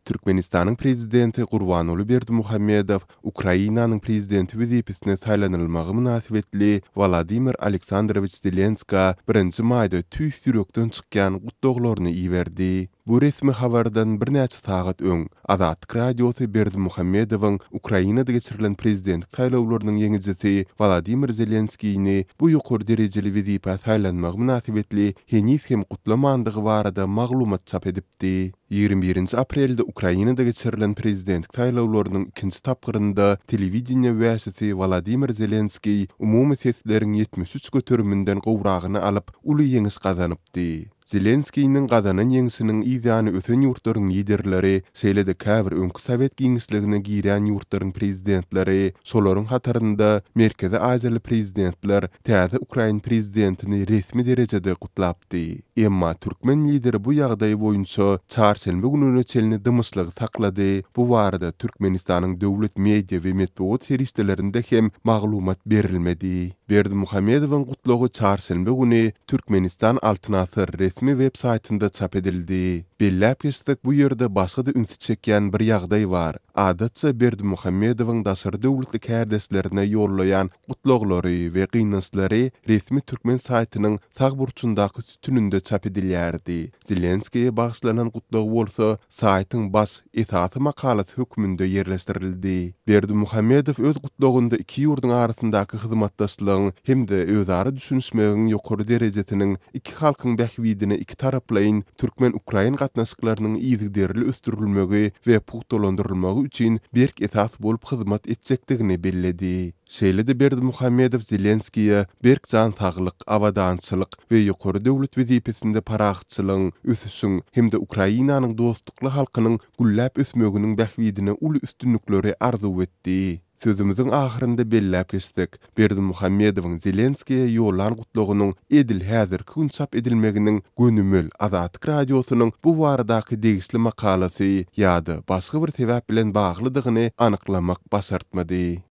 Türkmenistanyň prezidenti Gurbanuly Berdimuhammedow Ukrainanyň prezidenti wezipesine saýlanylmagy münasibetli Vladimir Aleksandrowich Zelenska 1-nji maýda tüýs ýürekden çykýan gutdaglaryny iýerdi. Bu resmi habardan birnäçe sagat öň Azatlyk radiosu Berdimuhammedowyň Ukrainada geçirilen prezidentlik saýlawlarynyň ýeňijisi Vladimir Zelenskiýni bu ýokary derejeli wezipe saýlanmagy münasibetli hem gutlamandygy barada maglumat çap edipdi. 21 aprelde Ukrainada geçirilen prezidentlik saýlawlarynyň ikinji tapgyrynda telewizioniýa wäsisi Vladimir Zelenskiy umumy sesleriň 73 göteriminden gowragyny alyp uly ýeňis gazanypdy. Zelenskiýniň gazanan ýeňisiniň ýzyny öten ýurtlaryň liderleri, şeýle-de käbir öňkü Sowet giňişligine girän ýurtlaryň prezidentleri, şolaryň hatarynda Merkezi Aziýaly prezidentler täze Ukraina prezidentini resmi derejede gutlapdy. Emma türkmen lideri bu ýagdaý boýunça çarşembe gününe çelini dymyşlygy saklady. Bu barada Türkmenistanyň döwlet media we medeniýet seriýetlerinde hem maglumat berilmedi. Berdimuhammedowyň gutlagy çarşembe güni Türkmenistan Altyn Asr resmi web saýtynda çap edildi. Belläp geçdik, bu ýerde başga da ünsüt çekýän bir ýagdaý bar. Adatça Berdimuhammedowyň daşary döwletlik härdeslerine ýollaýan gutlaglary we gynançlary resmi türkmen saýtynyň sag burçundaky tününde çap edilýärdi. Zelenskiýe bagşlanan gutlagy bolsa saýtyň baş esasy makalat hökmünde ýerleşdirildi. Berdimuhammedow öz gutlagynda iki ýurduň arasyndaky hyzmatdaşlygyň hem-de özara düşünişmegiň ýokary derejesiniň iki halkyň bähwidine iki taraplaýyn türkmen-ukrain gatnaşyklarynyň ýygyderli östürilmegi we puhtalandyrylmagy üçin berk esas bolup hyzmat etjekdigini belledi. Şeýle-de Berdimuhammedow Zelenskiýe berk jan saglyk, awadançylyk we ýokary döwlet wezipesinde parahatçylygyň ösüşüň hem-de Ukrainanyň dostlukly halkynyň gülläp ösmeginiň bähwidine uly üstünlikleri arzu etdi. Sözümüzün ahyrynda belläp geçdik. Berdimuhammedowyň Zelenskiýe ýollan gutlagynyň edil häzir gün çap edilmeginiň gönümel Azatlyk radiosynyň bu baradaky degisli makalasy ýa-da başga bir sebäp bilen baglydygyny anyklamak başartmady.